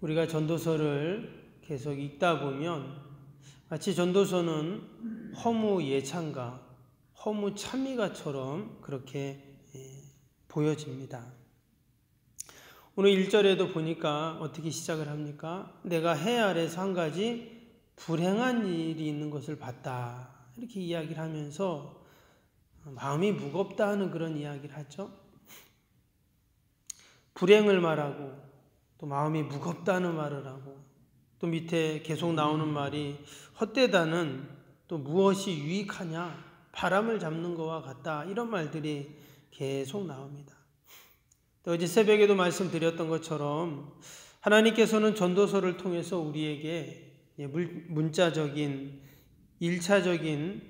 우리가 전도서를 계속 읽다 보면 마치 전도서는 허무 예찬가, 허무 찬미가처럼 그렇게 보여집니다. 오늘 1절에도 보니까 어떻게 시작을 합니까? 내가 해 아래서 한 가지 불행한 일이 있는 것을 봤다. 이렇게 이야기를 하면서 마음이 무겁다 하는 그런 이야기를 하죠. 불행을 말하고 또 마음이 무겁다는 말을 하고 또 밑에 계속 나오는 말이 헛되다는 또 무엇이 유익하냐, 바람을 잡는 것과 같다, 이런 말들이 계속 나옵니다. 또 어제 새벽에도 말씀드렸던 것처럼 하나님께서는 전도서를 통해서 우리에게 문자적인 1차적인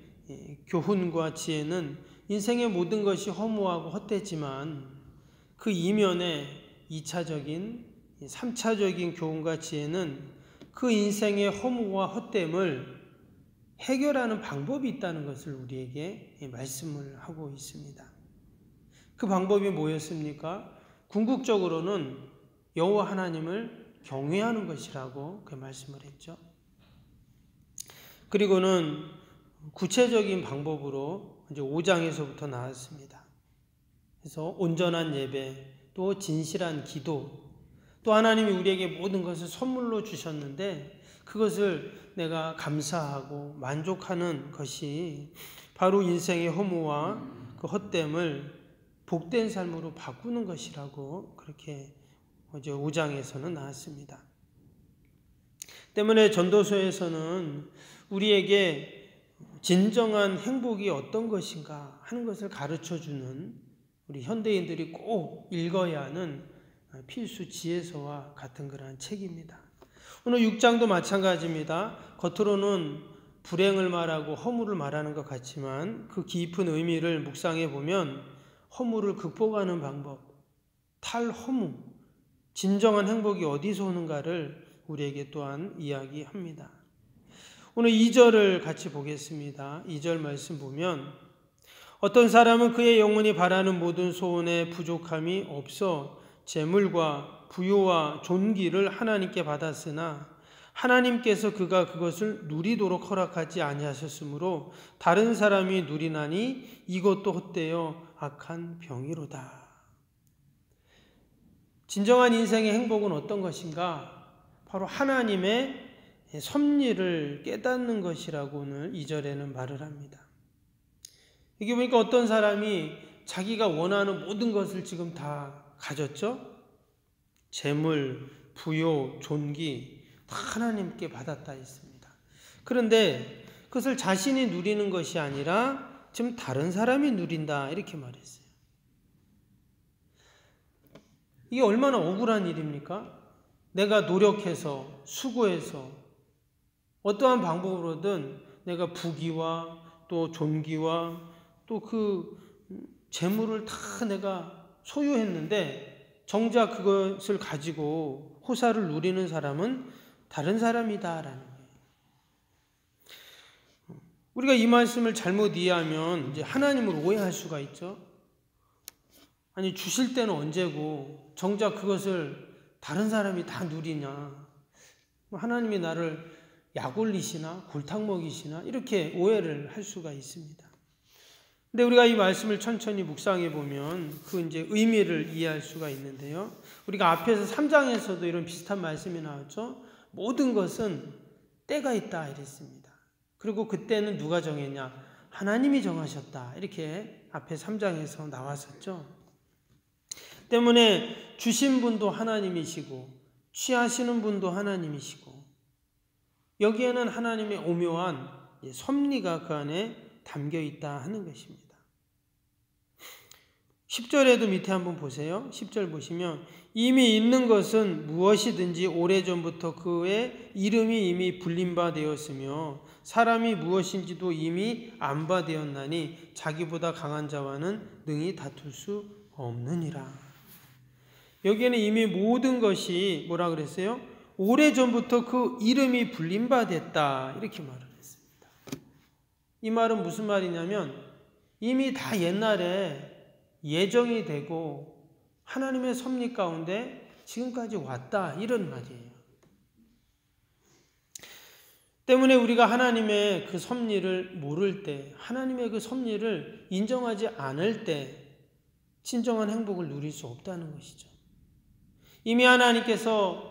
교훈과 지혜는 인생의 모든 것이 허무하고 헛되지만 그 이면에 2차적인 3차적인 교훈과 지혜는 그 인생의 허무와 헛됨을 해결하는 방법이 있다는 것을 우리에게 말씀을 하고 있습니다. 그 방법이 뭐였습니까? 궁극적으로는 여호와 하나님을 경외하는 것이라고 그 말씀을 했죠. 그리고는 구체적인 방법으로 이제 5장에서부터 나왔습니다. 그래서 온전한 예배, 또 진실한 기도, 또 하나님이 우리에게 모든 것을 선물로 주셨는데 그것을 내가 감사하고 만족하는 것이 바로 인생의 허무와 그 헛됨을 복된 삶으로 바꾸는 것이라고 그렇게 어제 5장에서는 나왔습니다. 때문에 전도서에서는 우리에게 진정한 행복이 어떤 것인가 하는 것을 가르쳐주는 우리 현대인들이 꼭 읽어야 하는 필수 지혜서와 같은 그러한 책입니다. 오늘 6장도 마찬가지입니다. 겉으로는 불행을 말하고 허무를 말하는 것 같지만 그 깊은 의미를 묵상해 보면 허무를 극복하는 방법, 탈허무, 진정한 행복이 어디서 오는가를 우리에게 또한 이야기합니다. 오늘 2절을 같이 보겠습니다. 2절 말씀 보면 어떤 사람은 그의 영혼이 바라는 모든 소원에 부족함이 없어 재물과 부요와 존귀를 하나님께 받았으나 하나님께서 그가 그것을 누리도록 허락하지 아니하셨으므로 다른 사람이 누리나니 이것도 헛되어 악한 병이로다. 진정한 인생의 행복은 어떤 것인가? 바로 하나님의 섭리를 깨닫는 것이라고 오늘 2절에는 말을 합니다. 여기 보니까 어떤 사람이 자기가 원하는 모든 것을 지금 다 가졌죠? 재물, 부요, 존귀 다 하나님께 받았다 했습니다. 그런데 그것을 자신이 누리는 것이 아니라 지금 다른 사람이 누린다 이렇게 말했어요. 이게 얼마나 억울한 일입니까? 내가 노력해서 수고해서 어떠한 방법으로든 내가 부귀와 또 존귀와 또 그 재물을 다 내가 소유했는데 정작 그것을 가지고 호사를 누리는 사람은 다른 사람이다라는 거예요. 우리가 이 말씀을 잘못 이해하면 이제 하나님을 오해할 수가 있죠. 아니 주실 때는 언제고 정작 그것을 다른 사람이 다 누리냐. 하나님이 나를 약 올리시나 골탕 먹이시나 이렇게 오해를 할 수가 있습니다. 근데 우리가 이 말씀을 천천히 묵상해 보면 그 이제 의미를 이해할 수가 있는데요. 우리가 앞에서 3장에서도 이런 비슷한 말씀이 나왔죠. 모든 것은 때가 있다 이랬습니다. 그리고 그때는 누가 정했냐? 하나님이 정하셨다. 이렇게 앞에 3장에서 나왔었죠. 때문에 주신 분도 하나님이시고 취하시는 분도 하나님이시고 여기에는 하나님의 오묘한 섭리가 그 안에 담겨 있다 하는 것입니다. 10절에도 밑에 한번 보세요. 10절 보시면 이미 있는 것은 무엇이든지 오래전부터 그의 이름이 이미 불린 바 되었으며 사람이 무엇인지도 이미 안 바 되었나니 자기보다 강한 자와는 능히 다툴 수 없느니라. 여기에는 이미 모든 것이 뭐라 그랬어요? 오래전부터 그 이름이 불린 바 됐다 이렇게 말을 했습니다. 이 말은 무슨 말이냐면 이미 다 옛날에 예정이 되고 하나님의 섭리 가운데 지금까지 왔다 이런 말이에요. 때문에 우리가 하나님의 그 섭리를 모를 때, 하나님의 그 섭리를 인정하지 않을 때 진정한 행복을 누릴 수 없다는 것이죠. 이미 하나님께서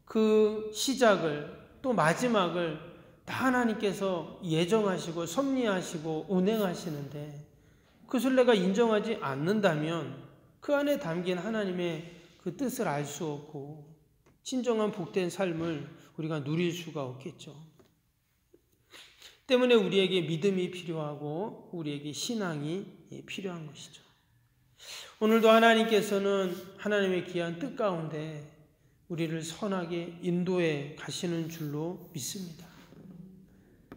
그 시작을 또 마지막을 다 하나님께서 예정하시고 섭리하시고 운행하시는데 그것을 내가 인정하지 않는다면 그 안에 담긴 하나님의 그 뜻을 알 수 없고 진정한 복된 삶을 우리가 누릴 수가 없겠죠. 때문에 우리에게 믿음이 필요하고 우리에게 신앙이 필요한 것이죠. 오늘도 하나님께서는 하나님의 귀한 뜻 가운데 우리를 선하게 인도해 가시는 줄로 믿습니다.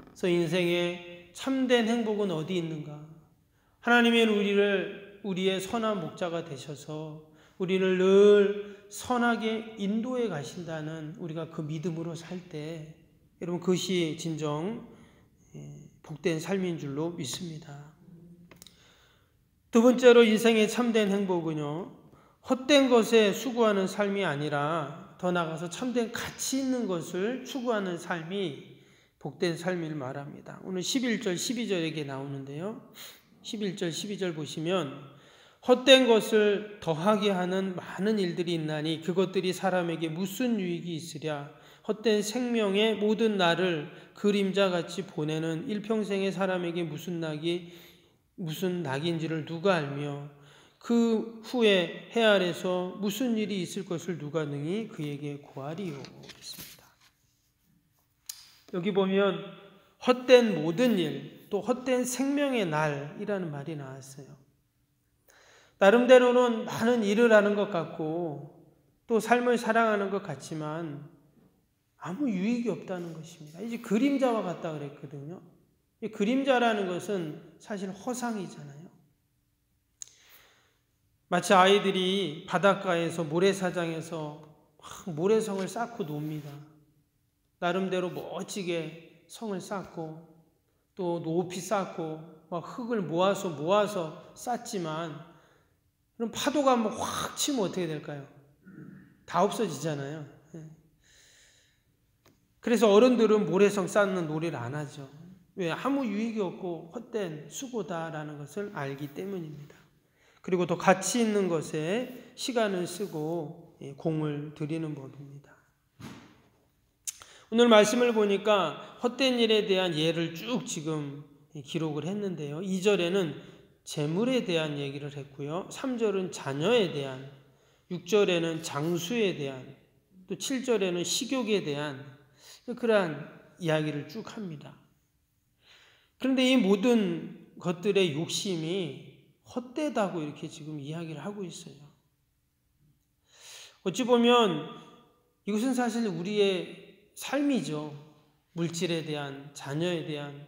그래서 인생의 참된 행복은 어디 있는가? 하나님은 우리의 선한 목자가 되셔서 우리를 늘 선하게 인도해 가신다는 우리가 그 믿음으로 살 때 여러분 그것이 진정 복된 삶인 줄로 믿습니다. 두 번째로 인생의 참된 행복은요, 헛된 것에 수고하는 삶이 아니라 더 나아가서 참된 가치 있는 것을 추구하는 삶이 복된 삶을 말합니다. 오늘 11절, 12절에게 나오는데요. 11절, 12절 보시면 헛된 것을 더하게 하는 많은 일들이 있나니 그것들이 사람에게 무슨 유익이 있으랴. 헛된 생명의 모든 날을 그림자같이 보내는 일평생의 사람에게 무슨 낙인지를 누가 알며 그 후에 해 아래서 무슨 일이 있을 것을 누가 능히 그에게 고하리요. 그렇습니다. 여기 보면 헛된 모든 일, 또 헛된 생명의 날이라는 말이 나왔어요. 나름대로는 많은 일을 하는 것 같고 또 삶을 살아가는 것 같지만 아무 유익이 없다는 것입니다. 이제 그림자와 같다 그랬거든요. 이 그림자라는 것은 사실 허상이잖아요. 마치 아이들이 바닷가에서 모래사장에서 막 모래성을 쌓고 놉니다. 나름대로 멋지게 성을 쌓고 또 높이 쌓고 막 흙을 모아서 쌓지만 그럼 파도가 한번 확 치면 어떻게 될까요? 다 없어지잖아요. 그래서 어른들은 모래성 쌓는 놀이를 안 하죠. 왜? 아무 유익이 없고 헛된 수고다라는 것을 알기 때문입니다. 그리고 또 가치 있는 것에 시간을 쓰고 공을 들이는 법입니다. 오늘 말씀을 보니까 헛된 일에 대한 예를 쭉 지금 기록을 했는데요. 2절에는 재물에 대한 얘기를 했고요. 3절은 자녀에 대한, 6절에는 장수에 대한, 또 7절에는 식욕에 대한 그러한 이야기를 쭉 합니다. 그런데 이 모든 것들의 욕심이 헛되다고 이렇게 지금 이야기를 하고 있어요. 어찌 보면 이것은 사실 우리의 삶이죠. 물질에 대한, 자녀에 대한,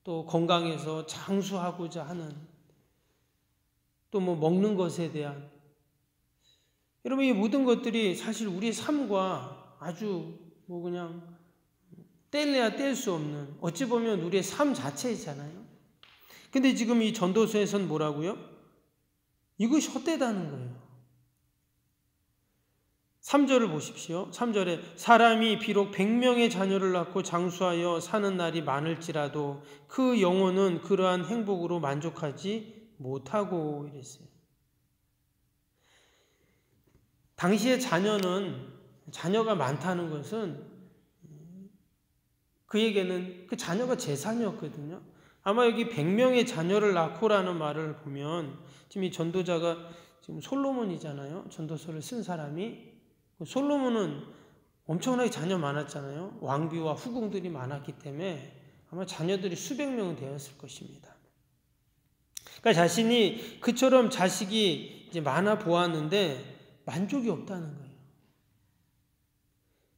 또 건강해서 장수하고자 하는, 또 뭐 먹는 것에 대한. 여러분, 이 모든 것들이 사실 우리의 삶과 아주 뭐 그냥 뗄래야 뗄 수 없는, 어찌 보면 우리의 삶 자체이잖아요. 근데 지금 이 전도서에서는 뭐라고요? 이것이 헛되다는 거예요. 3절을 보십시오. 3절에 사람이 비록 100명의 자녀를 낳고 장수하여 사는 날이 많을지라도 그 영혼은 그러한 행복으로 만족하지 못하고 이랬어요. 당시에 자녀가 많다는 것은 그에게는 그 자녀가 재산이었거든요. 아마 여기 100명의 자녀를 낳고라는 말을 보면 지금 이 전도자가 지금 솔로몬이잖아요. 전도서를 쓴 사람이. 솔로몬은 엄청나게 자녀 많았잖아요. 왕비와 후궁들이 많았기 때문에 아마 자녀들이 수백 명은 되었을 것입니다. 그러니까 자신이 그처럼 자식이 이제 많아 보았는데 만족이 없다는 거예요.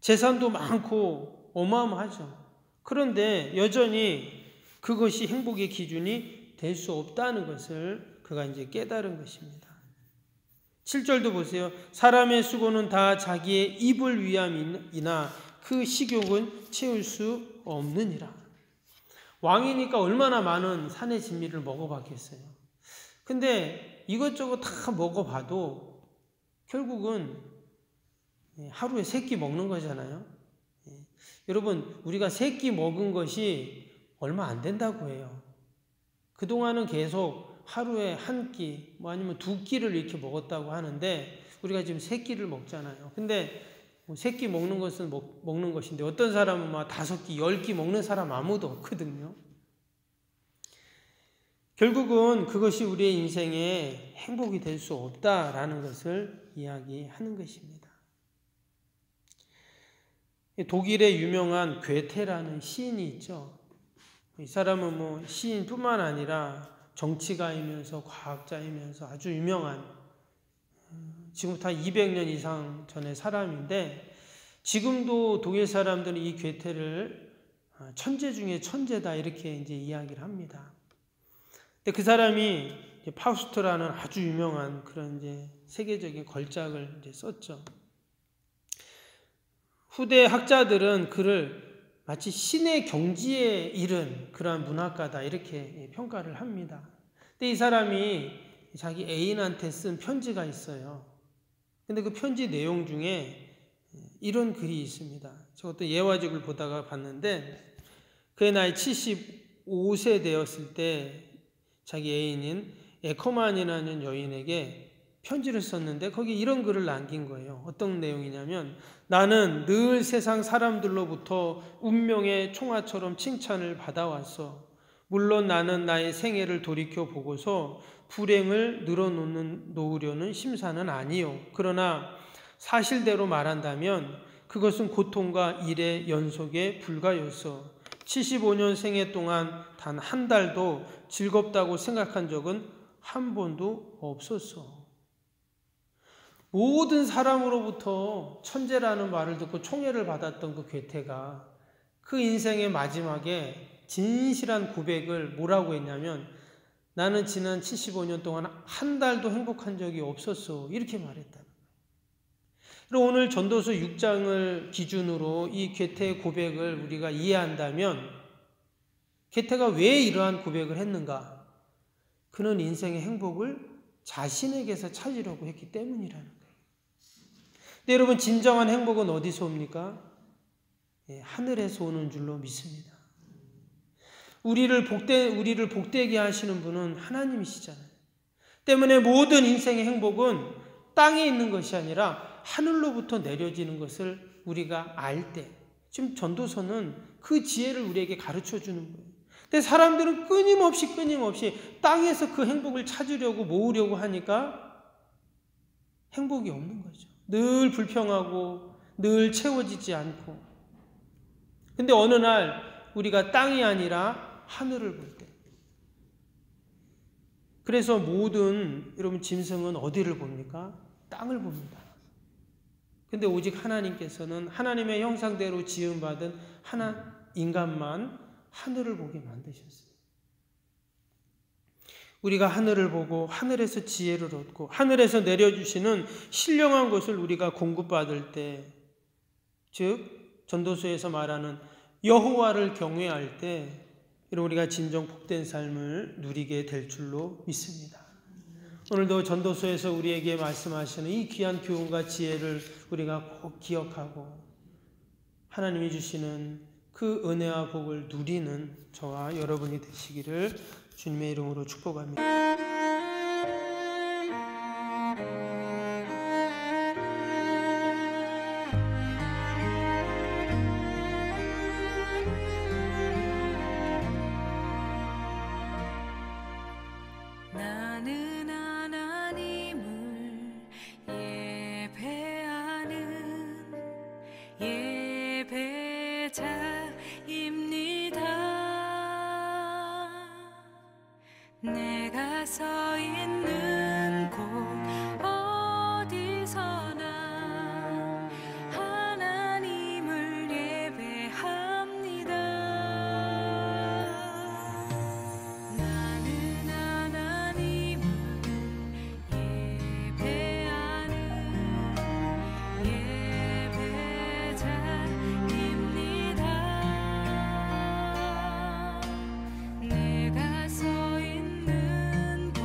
재산도 많고 어마어마하죠. 그런데 여전히 그것이 행복의 기준이 될 수 없다는 것을 그가 이제 깨달은 것입니다. 7절도 보세요. 사람의 수고는 다 자기의 입을 위함이나 그 식욕은 채울 수 없느니라. 왕이니까 얼마나 많은 산의 진미를 먹어봤겠어요. 근데 이것저것 다 먹어봐도 결국은 하루에 3끼 먹는 거잖아요. 여러분, 우리가 세 끼 먹은 것이 얼마 안 된다고 해요. 그동안은 계속 하루에 한 끼, 뭐 아니면 두 끼를 이렇게 먹었다고 하는데, 우리가 지금 세 끼를 먹잖아요. 근데 세 끼 먹는 것은 먹는 것인데, 어떤 사람은 막 5끼, 10끼 먹는 사람 아무도 없거든요. 결국은 그것이 우리의 인생에 행복이 될 수 없다라는 것을 이야기하는 것입니다. 독일의 유명한 괴테라는 시인이 있죠. 이 사람은 뭐 시인뿐만 아니라 정치가이면서 과학자이면서 아주 유명한, 지금부터 200년 이상 전의 사람인데, 지금도 독일 사람들은 이 괴테를 천재 중에 천재다 이렇게 이제 이야기를 합니다. 근데 그 사람이 파우스트라는 아주 유명한 그런 이제 세계적인 걸작을 이제 썼죠. 후대 학자들은 그를 마치 신의 경지에 이른 그러한 문학가다 이렇게 평가를 합니다. 근데 이 사람이 자기 애인한테 쓴 편지가 있어요. 근데 그 편지 내용 중에 이런 글이 있습니다. 저것도 예화집을 보다가 봤는데, 그의 나이 75세 되었을 때 자기 애인인 에커만이라는 여인에게 편지를 썼는데 거기 이런 글을 남긴 거예요. 어떤 내용이냐면, 나는 늘 세상 사람들로부터 운명의 총아처럼 칭찬을 받아왔어. 물론 나는 나의 생애를 돌이켜 보고서 불행을 늘어놓으려는 심사는 아니요. 그러나 사실대로 말한다면 그것은 고통과 일의 연속에 불과였어. 75년 생애 동안 단 한 달도 즐겁다고 생각한 적은 한 번도 없었어. 모든 사람으로부터 천재라는 말을 듣고 총애를 받았던 그 괴테가 그 인생의 마지막에 진실한 고백을 뭐라고 했냐면, 나는 지난 75년 동안 한 달도 행복한 적이 없었어. 이렇게 말했다는 거예요. 그럼 오늘 전도서 6장을 기준으로 이 괴테의 고백을 우리가 이해한다면, 괴테가 왜 이러한 고백을 했는가? 그는 인생의 행복을 자신에게서 찾으려고 했기 때문이라는 거예요. 근데 여러분, 진정한 행복은 어디서 옵니까? 하늘에서 오는 줄로 믿습니다. 우리를 복되게 하시는 분은 하나님이시잖아요. 때문에 모든 인생의 행복은 땅에 있는 것이 아니라 하늘로부터 내려지는 것을 우리가 알 때, 지금 전도서는 그 지혜를 우리에게 가르쳐 주는 거예요. 근데 사람들은 끊임없이 땅에서 그 행복을 찾으려고 모으려고 하니까 행복이 없는 거죠. 늘 불평하고 늘 채워지지 않고. 근데 어느 날 우리가 땅이 아니라 하늘을 볼 때, 그래서 모든 여러분 짐승은 어디를 봅니까? 땅을 봅니다. 근데 오직 하나님께서는 하나님의 형상대로 지음받은 인간만 하늘을 보게 만드셨어요. 우리가 하늘을 보고 하늘에서 지혜를 얻고 하늘에서 내려주시는 신령한 것을 우리가 공급받을 때, 즉 전도서에서 말하는 여호와를 경외할 때, 우리가 진정 복된 삶을 누리게 될 줄로 믿습니다. 오늘도 전도서에서 우리에게 말씀하시는 이 귀한 교훈과 지혜를 우리가 꼭 기억하고 하나님이 주시는 그 은혜와 복을 누리는 저와 여러분이 되시기를 주님의 이름으로 축복합니다. 내가 서 있는 곳 어디서나 하나님을 예배합니다. 나는 하나님을 예배하는 예배자입니다. 내가 서 있는 곳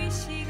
이 시간